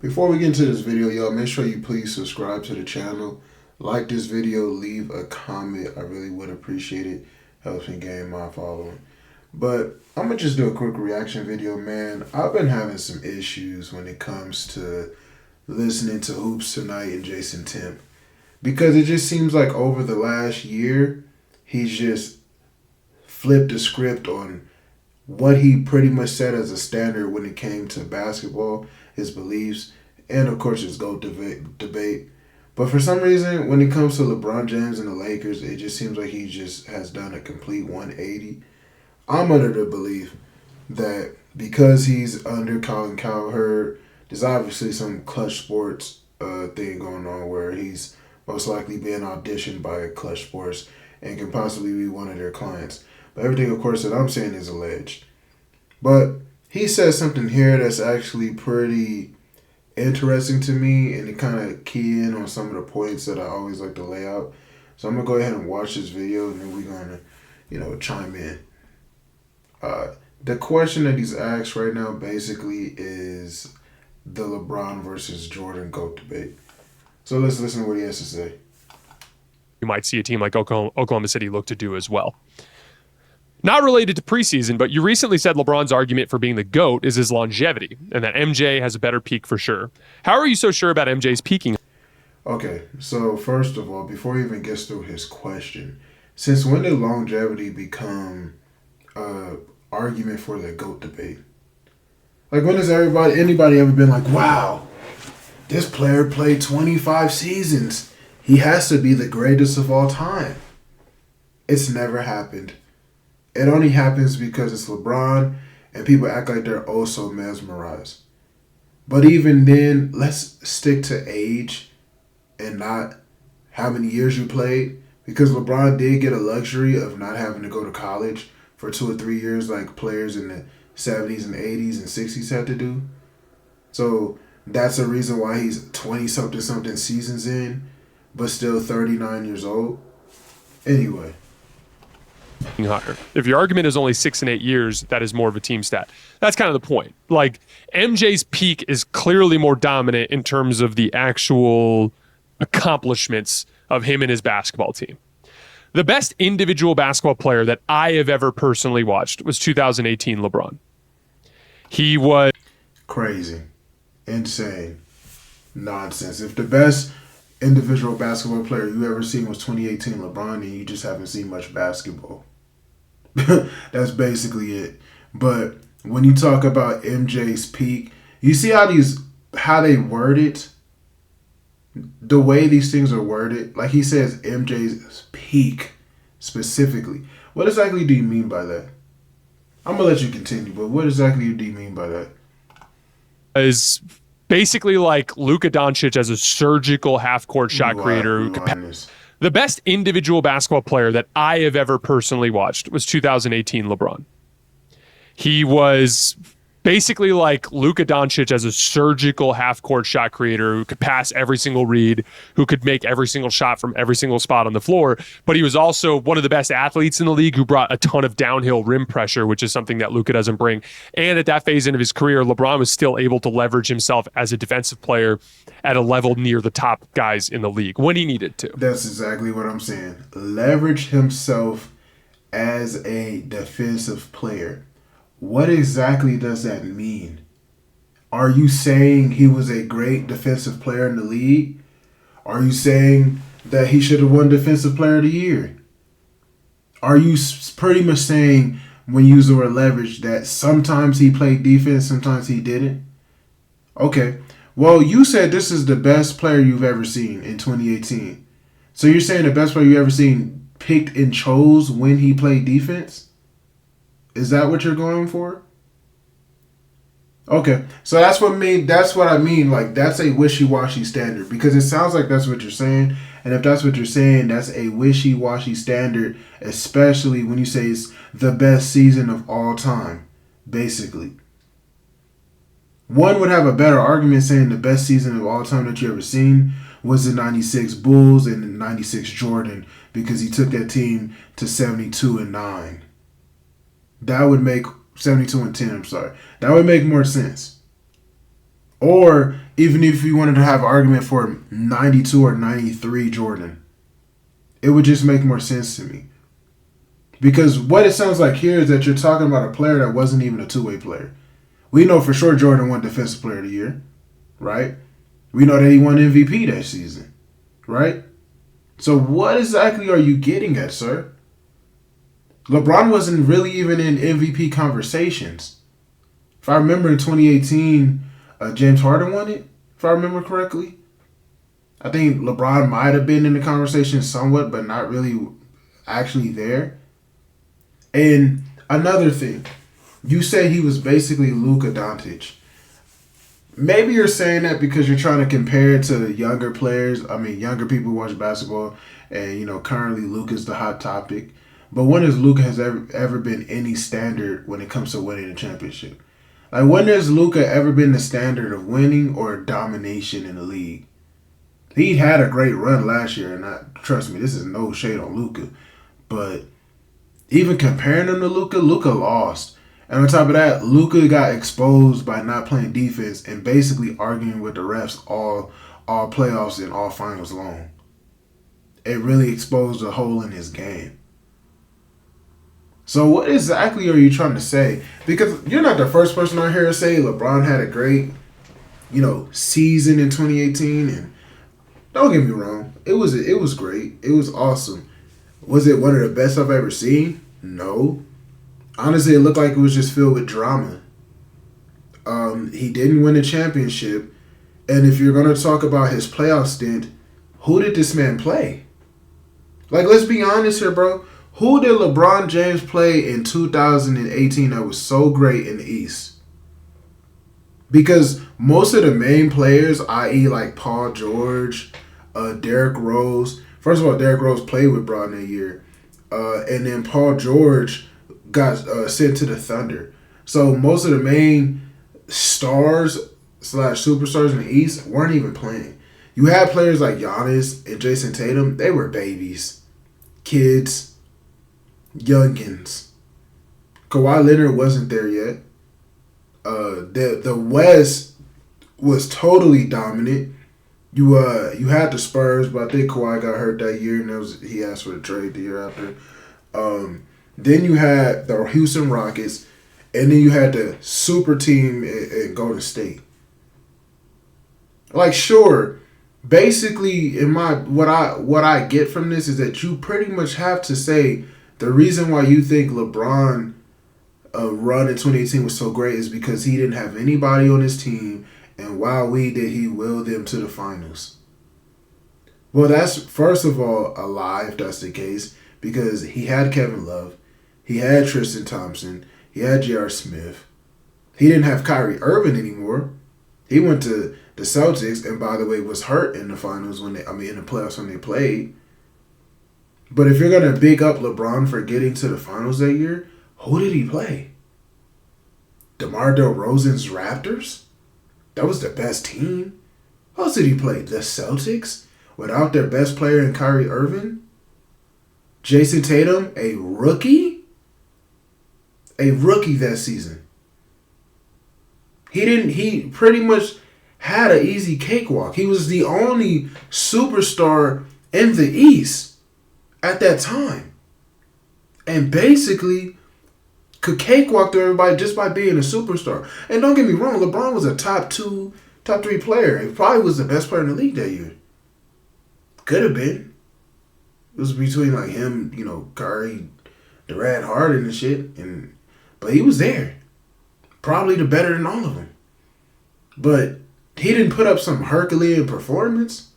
Before we get into this video, y'all, make sure you please subscribe to the channel. Like this video, leave a comment. I really would appreciate it. Helps me gain my following. But I'm going to just do a quick reaction video, man. I've been having some issues when it comes to listening to Hoops Tonight and Jason Temp. Because it just seems like over the last year, he's just flipped the script on what he pretty much set as a standard when it came to basketball, his beliefs, and of course his GOAT debate. But for some reason, when it comes to LeBron James and the Lakers, it just seems like he just has done a complete 180. I'm under the belief that because he's under Colin Cowherd, there's obviously some Clutch Sports thing going on where he's most likely being auditioned by Clutch Sports and can possibly be one of their clients. But everything, of course, that I'm saying is alleged. But he says something here that's actually pretty interesting to me, and it kind of key in on some of the points that I always like to lay out. So I'm going to go ahead and watch this video, and then we're going to, chime in. The question that he's asked right now basically is the LeBron versus Jordan GOAT debate. So let's listen to what he has to say. You might see a team like Oklahoma City look to do as well. Not related to preseason, but you recently said LeBron's argument for being the GOAT is his longevity, and that MJ has a better peak for sure. How are you so sure about MJ's peaking? Okay, so first of all, before he even gets through his question, since when did longevity become argument for the GOAT debate? Like, when has anybody ever been like, wow, this player played 25 seasons. He has to be the greatest of all time. It's never happened. It only happens because it's LeBron and people act like they're oh so mesmerized. But even then, let's stick to age and not how many years you played, because LeBron did get a luxury of not having to go to college for 2 or 3 years like players in the 70s and 80s and 60s had to do. So that's a reason why he's 20-something seasons in, but still 39 years old. Anyway. Higher. If your argument is only 6 and 8 years, that is more of a team stat. That's kind of the point. Like, MJ's peak is clearly more dominant in terms of the actual accomplishments of him and his basketball team. The best individual basketball player that I have ever personally watched was 2018 LeBron. He was crazy, insane, nonsense. If the best individual basketball player you ever seen was 2018 LeBron, then you just haven't seen much basketball. That's basically it. But when you talk about MJ's peak, you see how they word it? The way these things are worded, like he says MJ's peak specifically. What exactly do you mean by that? I'm going to let you continue, but what exactly do you mean by that? Is basically like Luka Doncic as a surgical half-court shot creator. The best individual basketball player that I have ever personally watched was 2018 LeBron. He was basically like Luka Doncic as a surgical half-court shot creator who could pass every single read, who could make every single shot from every single spot on the floor. But he was also one of the best athletes in the league who brought a ton of downhill rim pressure, which is something that Luka doesn't bring. And at that phase into his career, LeBron was still able to leverage himself as a defensive player at a level near the top guys in the league when he needed to. That's exactly what I'm saying. Leverage himself as a defensive player. What exactly does that mean? Are you saying he was a great defensive player in the league? Are you saying that he should have won Defensive Player of the Year? Are you pretty much saying, when you use the word leverage, that sometimes he played defense, sometimes he didn't? Okay. Well, you said this is the best player you've ever seen in 2018. So you're saying the best player you've ever seen picked and chose when he played defense? Is that what you're going for? Okay, so that's what I mean. Like, that's a wishy-washy standard, because it sounds like that's what you're saying. And if that's what you're saying, that's a wishy-washy standard, especially when you say it's the best season of all time, basically. One would have a better argument saying the best season of all time that you ever seen was the 96 Bulls and the 96 Jordan, because he took that team to 72-9. That would make 72-10, I'm sorry. That would make more sense. Or even if you wanted to have an argument for 92 or 93 Jordan, it would just make more sense to me. Because what it sounds like here is that you're talking about a player that wasn't even a two-way player. We know for sure Jordan won Defensive Player of the Year, right? We know that he won MVP that season, right? So what exactly are you getting at, sir? LeBron wasn't really even in MVP conversations. If I remember in 2018, James Harden won it, if I remember correctly. I think LeBron might have been in the conversation somewhat, but not really actually there. And another thing, you say he was basically Luka Doncic. Maybe you're saying that because you're trying to compare it to younger players. I mean, younger people who watch basketball, and currently Luka's the hot topic. But when has Luka has ever been any standard when it comes to winning a championship? Like, when has Luka ever been the standard of winning or domination in the league? He had a great run last year, and trust me, this is no shade on Luka, but even comparing him to Luka, Luka lost. And on top of that, Luka got exposed by not playing defense and basically arguing with the refs all playoffs and all finals long. It really exposed a hole in his game. So what exactly are you trying to say? Because you're not the first person on here to say LeBron had a great, season in 2018. And don't get me wrong, it was great. It was awesome. Was it one of the best I've ever seen? No. Honestly, it looked like it was just filled with drama. He didn't win a championship. And if you're going to talk about his playoff stint, who did this man play? Like, let's be honest here, bro. Who did LeBron James play in 2018 that was so great in the East? Because most of the main players, i.e. like Paul George, Derrick Rose. First of all, Derrick Rose played with Bron that year. And then Paul George got sent to the Thunder. So most of the main stars / superstars in the East weren't even playing. You had players like Giannis and Jason Tatum. They were babies, kids, youngins. Kawhi Leonard wasn't there yet. The West was totally dominant. You had the Spurs, but I think Kawhi got hurt that year, and he asked for the trade the year after. Then you had the Houston Rockets, and then you had the super team in Golden State. Like, sure, basically, what I get from this is that you pretty much have to say the reason why you think LeBron run in 2018 was so great is because he didn't have anybody on his team, and did he will them to the finals. Well, that's, first of all, a lie if that's the case, because he had Kevin Love, he had Tristan Thompson, he had J.R. Smith. He didn't have Kyrie Irving anymore. He went to the Celtics, and by the way, was hurt in the finals in the playoffs when they played. But if you're going to big up LeBron for getting to the finals that year, who did he play? DeMar DeRozan's Raptors? That was the best team. Who else did he play? The Celtics? Without their best player in Kyrie Irving? Jason Tatum, a rookie? A rookie that season. He pretty much had an easy cakewalk. He was the only superstar in the East at that time. And basically could cakewalk to everybody just by being a superstar. And don't get me wrong, LeBron was a top 3 player. He probably was the best player in the league that year. Could have been. It was between like him, Curry, Durant, Harden and shit. But he was there. Probably the better than all of them. But he didn't put up some Herculean performance.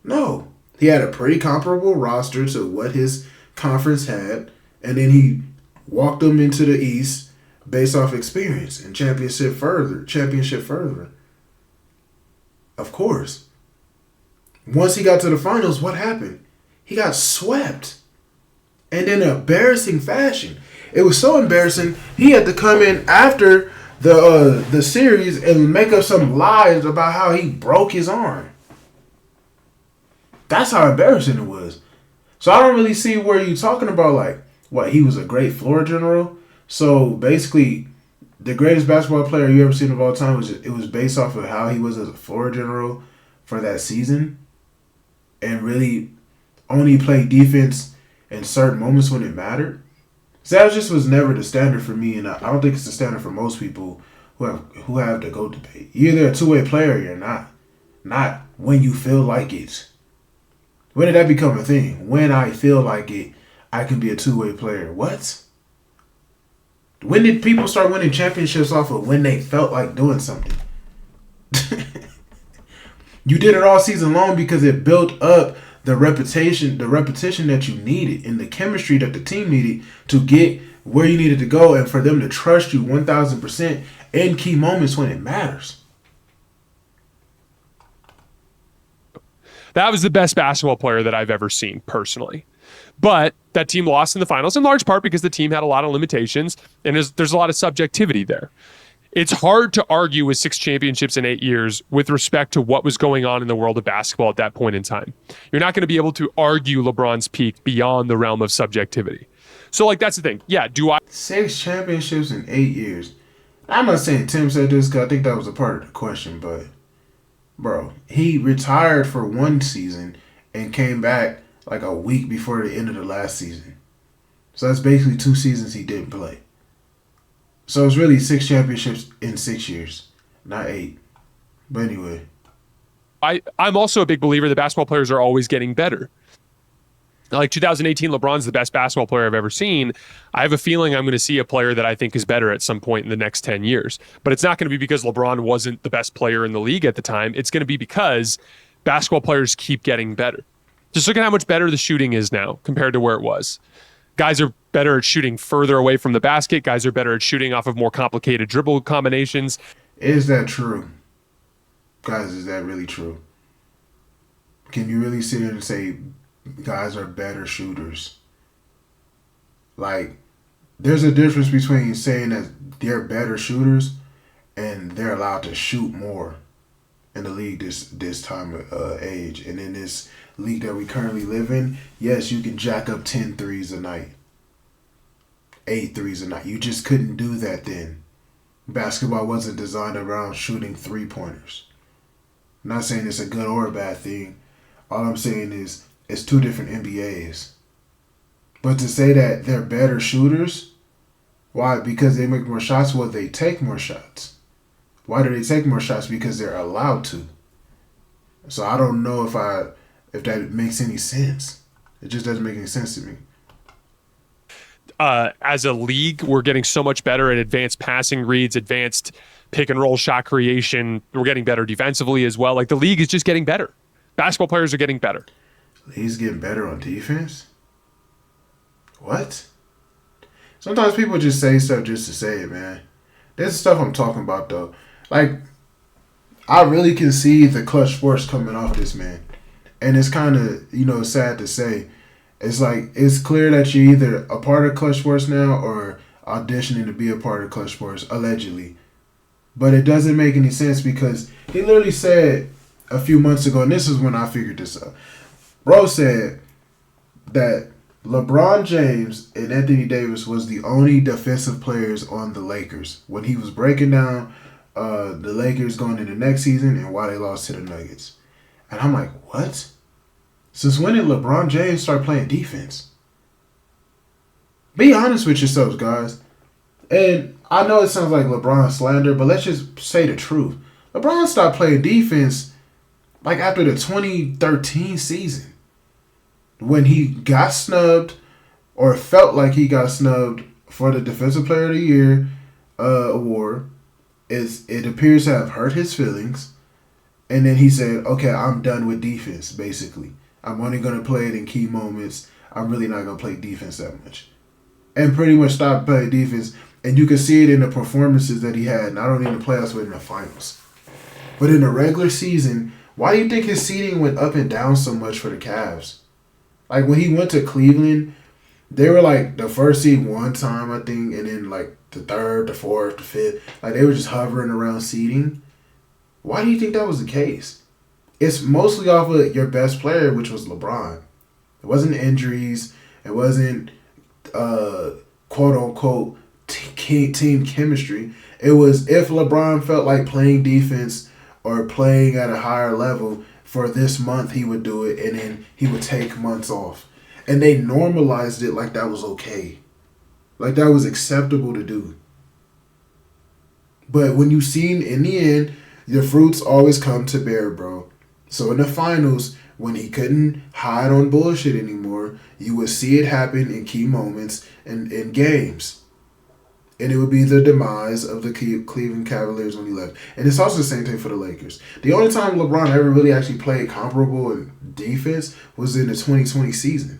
No. He had a pretty comparable roster to what his conference had. And then he walked them into the East based off experience and championship further. Of course. Once he got to the finals, what happened? He got swept. And in embarrassing fashion. It was so embarrassing, he had to come in after the series and make up some lies about how he broke his arm. That's how embarrassing it was. So I don't really see where you're talking about, like, what, he was a great floor general? So basically, the greatest basketball player you ever seen of all time was based off of how he was as a floor general for that season, and really only played defense in certain moments when it mattered. So that just was never the standard for me, and I don't think it's the standard for most people who have the GOAT debate. You're either a two-way player or you're not. Not when you feel like it. When did that become a thing? When I feel like it, I can be a two-way player. What? When did people start winning championships off of when they felt like doing something? You did it all season long because it built up the repetition that you needed and the chemistry that the team needed to get where you needed to go and for them to trust you 1,000% in key moments when it matters. That was the best basketball player that I've ever seen personally. But that team lost in the finals in large part because the team had a lot of limitations and there's a lot of subjectivity there. It's hard to argue with 6 championships in 8 years with respect to what was going on in the world of basketball at that point in time. You're not going to be able to argue LeBron's peak beyond the realm of subjectivity. So, like, that's the thing. Yeah, do I... 6 championships in 8 years. I'm not saying Tim said this because I think that was a part of the question, but, bro, he retired for one season and came back like a week before the end of the last season. So that's basically 2 seasons he didn't play. So it's really 6 championships in 6 years, not 8. But anyway. I'm also a big believer that basketball players are always getting better. Like 2018, LeBron's the best basketball player I've ever seen. I have a feeling I'm going to see a player that I think is better at some point in the next 10 years. But it's not going to be because LeBron wasn't the best player in the league at the time. It's going to be because basketball players keep getting better. Just look at how much better the shooting is now compared to where it was. Guys are better at shooting further away from the basket. Guys are better at shooting off of more complicated dribble combinations. Is that true? Guys, is that really true? Can you really sit here and say guys are better shooters? Like, there's a difference between saying that they're better shooters and they're allowed to shoot more in the league this time of age. And in this league that we currently live in, yes, you can jack up 10 threes a night. 8 threes a night. You just couldn't do that then. Basketball wasn't designed around shooting 3-pointers. I'm not saying it's a good or a bad thing. All I'm saying is it's 2 different NBAs. But to say that they're better shooters, why? Because they make more shots? Well, they take more shots. Why do they take more shots? Because they're allowed to. So I don't know if that makes any sense. It just doesn't make any sense to me. As a league, we're getting so much better at advanced passing reads, advanced pick and roll shot creation. We're getting better defensively as well. Like, the league is just getting better. Basketball players are getting better. He's getting better on defense? What? Sometimes people just say stuff just to say it, man. This is stuff I'm talking about, though. Like, I really can see the clutch sports coming off this man. And it's kind of, sad to say. It's like, it's clear that you're either a part of clutch sports now or auditioning to be a part of clutch sports, allegedly. But it doesn't make any sense because he literally said a few months ago, and this is when I figured this out. Bro said that LeBron James and Anthony Davis was the only defensive players on the Lakers when he was breaking down the Lakers going into next season and why they lost to the Nuggets. And I'm like, what? Since when did LeBron James start playing defense? Be honest with yourselves, guys. And I know it sounds like LeBron slander, but let's just say the truth. LeBron stopped playing defense like after the 2013 season, when he got snubbed or felt like he got snubbed for the Defensive Player of the Year award. It appears to have hurt his feelings. And then he said, okay, I'm done with defense, basically. I'm only going to play it in key moments. I'm really not going to play defense that much. And pretty much stopped playing defense. And you can see it in the performances that he had, not only in the playoffs, but in the finals. But in the regular season, why do you think his seeding went up and down so much for the Cavs? Like, when he went to Cleveland, they were like the first seed one time, I think, and then like the third, the fourth, the fifth. Like, they were just hovering around seeding. Why do you think that was the case? It's mostly off of your best player, which was LeBron. It wasn't injuries. It wasn't quote-unquote team chemistry. It was if LeBron felt like playing defense or playing at a higher level for this month, he would do it, and then he would take months off. And they normalized it like that was okay. Like that was acceptable to do. But when you seen in the end, the fruits always come to bear, bro. So in the finals, when he couldn't hide on bullshit anymore, you would see it happen in key moments and in games. And it would be the demise of the Cleveland Cavaliers when he left. And it's also the same thing for the Lakers. The only time LeBron ever really actually played comparable in defense was in the 2020 season.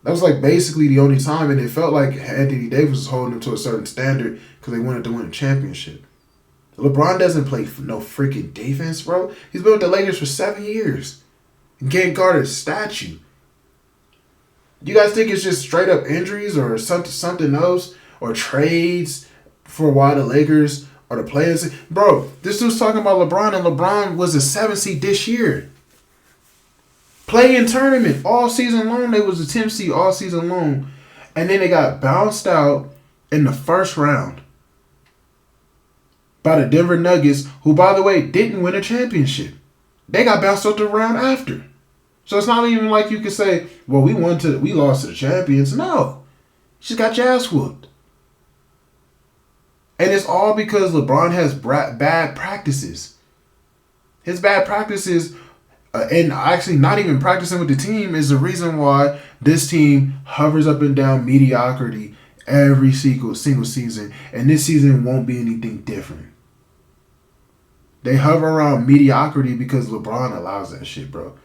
That was like basically the only time, and it felt like Anthony Davis was holding him to a certain standard because they wanted to win a championship. LeBron doesn't play no freaking defense, bro. He's been with the Lakers for 7 years. And can't guard a statue. You guys think it's just straight up injuries or something else? Or trades for why the Lakers are the players? Bro, this dude's talking about LeBron, and LeBron was a 7th seed this year. Play-in tournament all season long. They was a 10th seed all season long. And then they got bounced out in the first round by the Denver Nuggets, who, by the way, didn't win a championship. They got bounced out the round after. So it's not even like you can say, well, we lost to the champions. No. She got your ass whooped. And it's all because LeBron has bad practices. His bad practices, and actually not even practicing with the team, is the reason why this team hovers up and down mediocrity every single season. And this season won't be anything different. They hover around mediocrity because LeBron allows that shit, bro.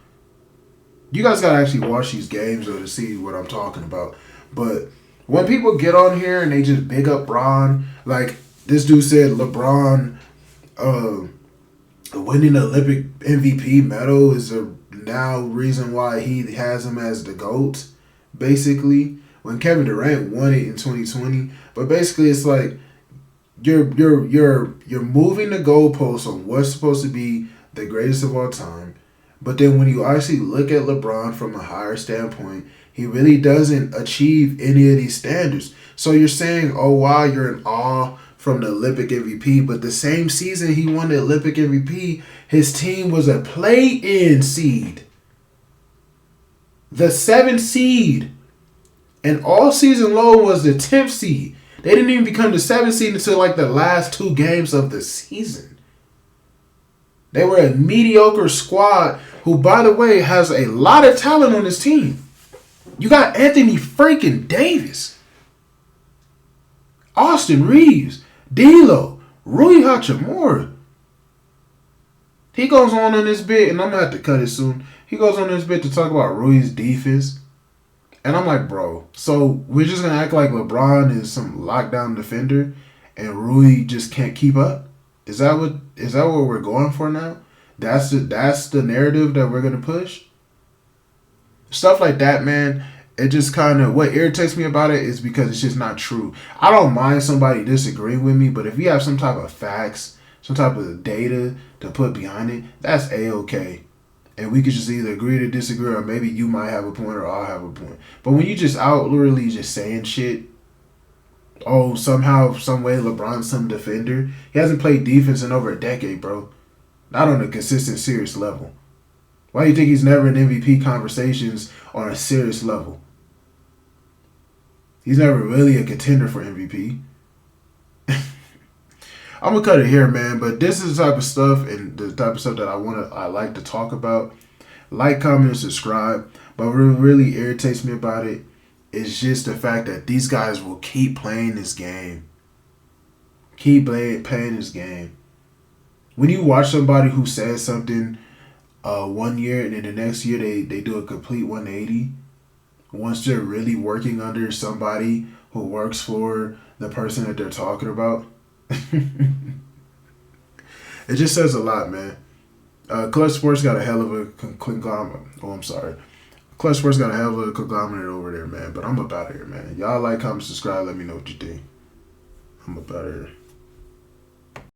You guys gotta actually watch these games though to see what I'm talking about. But when people get on here and they just big up Bron, like this dude said, LeBron winning the Olympic MVP medal is a now reason why he has him as the GOAT, basically. When Kevin Durant won it in 2020. But basically it's like you're moving the goalposts on what's supposed to be the greatest of all time. But then when you actually look at LeBron from a higher standpoint, he really doesn't achieve any of these standards. So you're saying, oh, wow, you're in awe from the Olympic MVP. But the same season he won the Olympic MVP, his team was a play-in seed. The 7th seed. And all season long was the 10th seed. They didn't even become the 7th seed until like the last 2 games of the season. They were a mediocre squad who, by the way, has a lot of talent on his team. You got Anthony freaking Davis, Austin Reeves, D'Lo, Rui Hachimura. He goes on this bit, and I'm going to have to cut it soon. He goes on this bit to talk about Rui's defense. And I'm like, bro, so we're just going to act like LeBron is some lockdown defender and Rui just can't keep up? Is that what we're going for now? That's the narrative that we're gonna push. Stuff like that, man. It just kind of, what irritates me about it is because it's just not true. I don't mind somebody disagreeing with me, but if you have some type of facts, some type of data to put behind it, that's A-okay. And we could just either agree to disagree, or maybe you might have a point or I'll have a point. But when you just literally just saying shit, oh, somehow, some way, LeBron's some defender. He hasn't played defense in over a decade, bro. Not on a consistent, serious level. Why do you think he's never in MVP conversations on a serious level? He's never really a contender for MVP. I'm gonna cut it here, man. But this is the type of stuff and the type of stuff that I like to talk about. Like, comment, and subscribe. But what really irritates me about it is just the fact that these guys will keep playing this game. Keep playing this game. When you watch somebody who says something 1 year and then the next year they do a complete 180, once they're really working under somebody who works for the person that they're talking about, it just says a lot, man. Clutch Sports got a hell of a conglomerate. Oh, I'm sorry. Clutch Sports got a hell of a conglomerate over there, man. But I'm up out of here, man. Y'all like, comment, subscribe. Let me know what you think. I'm up out of here.